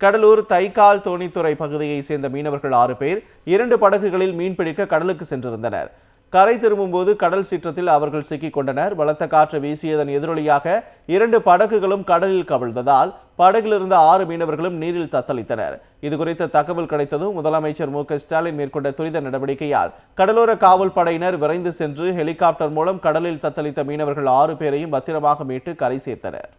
கடலூர் தைக்கால் தோணித்துறை பகுதியைச் சேர்ந்த மீனவர்கள் 6 பேர் 2 படகுகளில் மீன்பிடிக்க கடலுக்கு சென்றிருந்தனர். கரை திரும்பும்போது கடல் சீற்றத்தில் அவர்கள் சிக்கிக் கொண்டனர். பலத்த காற்று வீசியதன் எதிரொலியாக 2 படகுகளும் கடலில் கவிழ்ந்ததால் படகிலிருந்த 6 மீனவர்களும் நீரில் தத்தளித்தனர். இதுகுறித்த தகவல் கிடைத்ததும் முதலமைச்சர் மு.க.ஸ்டாலின் மேற்கொண்ட துரித நடவடிக்கையால் கடலோர காவல் படையினர் விரைந்து சென்று ஹெலிகாப்டர் மூலம் கடலில் தத்தளித்த மீனவர்கள் 6 பேரையும் பத்திரமாக மீட்டு கரை சேர்த்தனர்.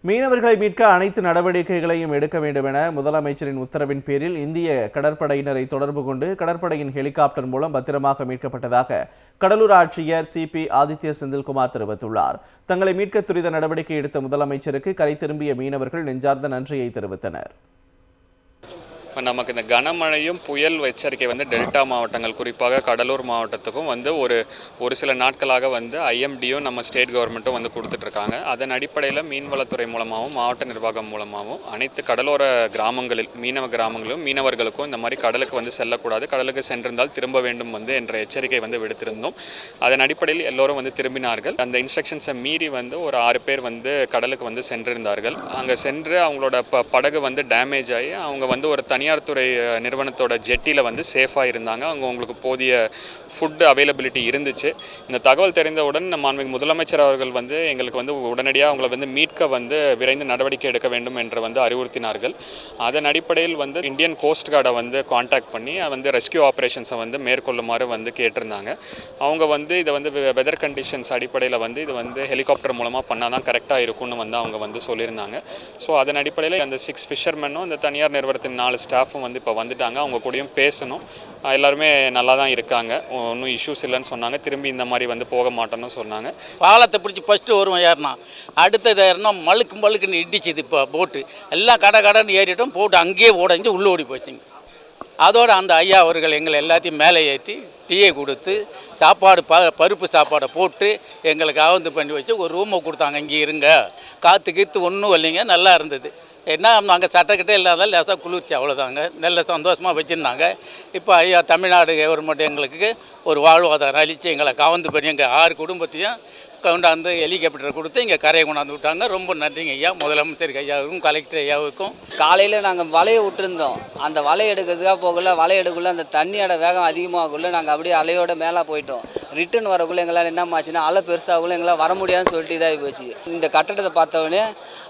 மீனவர்களை மீட்க அனைத்து நடவடிக்கைகளையும் எடுக்க வேண்டும் என முதலமைச்சரின் உத்தரவின் பேரில் இந்திய கடற்படையினரை தொடர்பு கொண்டு கடற்படையின் ஹெலிகாப்டர் மூலம் பத்திரமாக மீட்கப்பட்டதாக கடலூர் ஆட்சியர் CP ஆதித்ய செந்தில்குமார் தெரிவித்துள்ளார். தங்களை மீட்க துரித நடவடிக்கை எடுத்த முதலமைச்சருக்கு கரை திரும்பிய மீனவர்கள் நெஞ்சார்ந்த நன்றியை தெரிவித்தனர். நமக்கு இந்த கனமழையும் புயல் எச்சரிக்கை டெல்டா மாவட்டங்கள் குறிப்பாக கடலூர் மாவட்டத்துக்கும் ஒரு சில நாட்களாக IMDயும் நம்ம ஸ்டேட் கவர்மெண்ட்டும் கொடுத்துட்ருக்காங்க. அதன் அடிப்படையில் மீன்வளத்துறை மூலமாகவும் மாவட்ட நிர்வாகம் மூலமாகவும் அனைத்து கடலோர கிராமங்களில் மீனவ கிராமங்களும் மீனவர்களுக்கும் இந்த மாதிரி கடலுக்கு செல்லக்கூடாது, கடலுக்கு சென்றிருந்தால் திரும்ப வேண்டும் என்ற எச்சரிக்கை விடுத்திருந்தோம். அதன் அடிப்படையில் எல்லோரும் திரும்பினார்கள். அந்த இன்ஸ்ட்ரக்ஷன்ஸை மீறி ஒரு 6 பேர் கடலுக்கு சென்றிருந்தார்கள். அங்கே சென்று அவங்களோட படகு டேமேஜ் ஆகி அவங்க ஒரு தனியார் துறை நிறுவனத்தோட ஜெட்டியில் சேஃபாக இருந்தாங்க. அவங்க அவங்களுக்கு போதிய ஃபுட் அவைலபிலிட்டி இருந்துச்சு. இந்த தகவல் தெரிந்தவுடன் மாண்புமிகு முதலமைச்சர் அவர்கள் எங்களுக்கு உடனடியாக அவங்களை மீட்க விரைந்து நடவடிக்கை எடுக்க வேண்டும் என்று அறிவுறுத்தினார்கள். அதன் அடிப்படையில் இந்தியன் கோஸ்ட் கார்டை கான்டாக்ட் பண்ணி ரெஸ்கியூ ஆப்ரேஷன்ஸை மேற்கொள்ளுமாறு கேட்டிருந்தாங்க. அவங்க இதை வெதர் கண்டிஷன்ஸ் அடிப்படையில் இது ஹெலிகாப்டர் மூலமாக பண்ணால் தான் கரெக்டாக இருக்கும்னு அவங்க சொல்லியிருந்தாங்க. ஸோ அதன் அடிப்படையில் அந்த 6 ஃபிஷர்மென்னும் அந்த தனியார் நிறுவனத்தின் 4 ஸ்டாஃபும் இப்போ வந்துட்டாங்க. அவங்க கூடயும் பேசணும். எல்லாருமே நல்லா தான் இருக்காங்க, ஒன்றும் இஷ்யூஸ் இல்லைன்னு சொன்னாங்க. திரும்பி இந்த மாதிரி போக மாட்டோன்னு சொன்னாங்க. பாலத்தை பிடிச்சி ஃபஸ்ட்டு வருவோம் ஏறினா, அடுத்தது ஏறினா மழுக்குன்னு இடிச்சுது. இப்போ போட்டு எல்லாம் கடைன்னு ஏறிட்டோம். போட்டு அங்கேயே உடஞ்சி உள்ளே ஓடி போச்சுங்க. அதோடு அந்த ஐயா அவர்கள் எங்களை எல்லாத்தையும் மேலே ஏற்றி டீயை கொடுத்து சாப்பாடு பருப்பு சாப்பாடை போட்டு எங்களுக்கு பண்ணி வச்சு ஒரு ரூமை கொடுத்தாங்க. இங்கே இருங்க, காற்று கீத்து ஒன்றும் இல்லைங்க, நல்லா இருந்தது. என்ன நாங்கள் சட்டக்கிட்டே இல்லாதால் லேசாக குளிர்ச்சி, அவ்வளோதாங்க. நல்ல சந்தோஷமாக வச்சுருந்தாங்க. இப்போ ஐயா தமிழ்நாடு கவர்மெண்ட் எங்களுக்கு ஒரு வாழ்வாதாரம் அளித்து எங்களை பண்ணி எங்கள் 6 குடும்பத்தையும் கொண்டாந்து ஹெலிகாப்டர் கொடுத்து இங்கே கரையை கொண்டாந்து விட்டாங்க. ரொம்ப நன்றிங்க ஐயா, முதலமைச்சர் ஐயாவுக்கும் கலெக்டர் ஐயாவுக்கும். காலையில் நாங்கள் வலையை விட்டுருந்தோம். அந்த வலை எடுக்கிறதுக்காக போகல, வலை எடுக்கல, அந்த தண்ணியோட வேகம் அதிகமாகக்குள்ளே நாங்கள் அப்படியே அலையோட மேலே போயிட்டோம். ரிட்டர்ன் வரக்குள்ளே எங்களால் என்ன ஆச்சுன்னா அலை பெருசாகக்குள்ளே எங்களால் வர முடியாதுன்னு சொல்லிட்டு இதாகி போச்சு. இந்த கட்டடத்தை பார்த்தவொடனே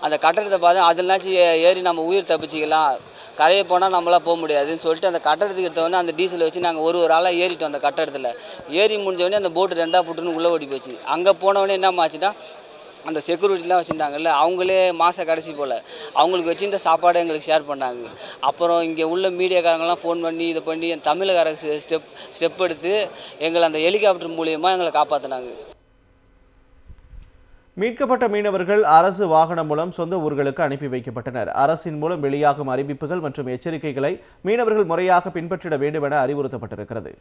அந்த கட்டடத்தை பார்த்து அதுலாச்சும் ஏறி நம்ம உயிர் தப்பிச்சிக்கலாம், கரையை போனால் நம்மளால் போக முடியாதுன்னு சொல்லிட்டு அந்த கட்டடத்துக்கு எடுத்தவொடனே அந்த டீசலை வச்சு நாங்கள் ஒரு ஆளாக ஏறிட்டோம். அந்த கட்டடத்தில் ஏறி முடிஞ்சவொடனே அந்த போட்டு 2ஆக புட்டுன்னு உள்ளே ஓடி போச்சு. அங்கே போனவொடனே என்ன ஆச்சுன்னா அந்த செக்யூரிட்டிலாம் வச்சுருந்தாங்கல்ல, அவங்களே மாத கடைசி போல் அவங்களுக்கு வச்சு இந்த சாப்பாடை எங்களுக்கு ஷேர் பண்ணாங்க. அப்புறம் இங்கே உள்ள மீடியாக்காரங்களாம் ஃபோன் பண்ணி இதை பண்ணி என் தமிழக ஸ்டெப் எடுத்து எங்களை அந்த ஹெலிகாப்டர் மூலியமாக எங்களை காப்பாற்றினாங்க. மீட்கப்பட்ட மீனவர்கள் அரசு வாகனம் மூலம் சொந்த ஊர்களுக்கு அனுப்பி வைக்கப்பட்டனர். அரசின் மூலம் வெளியாகும் அறிவிப்புகள் மற்றும் எச்சரிக்கைகளை மீனவர்கள் முறையாக பின்பற்றிட வேண்டும் என அறிவுறுத்தப்பட்டிருக்கிறது.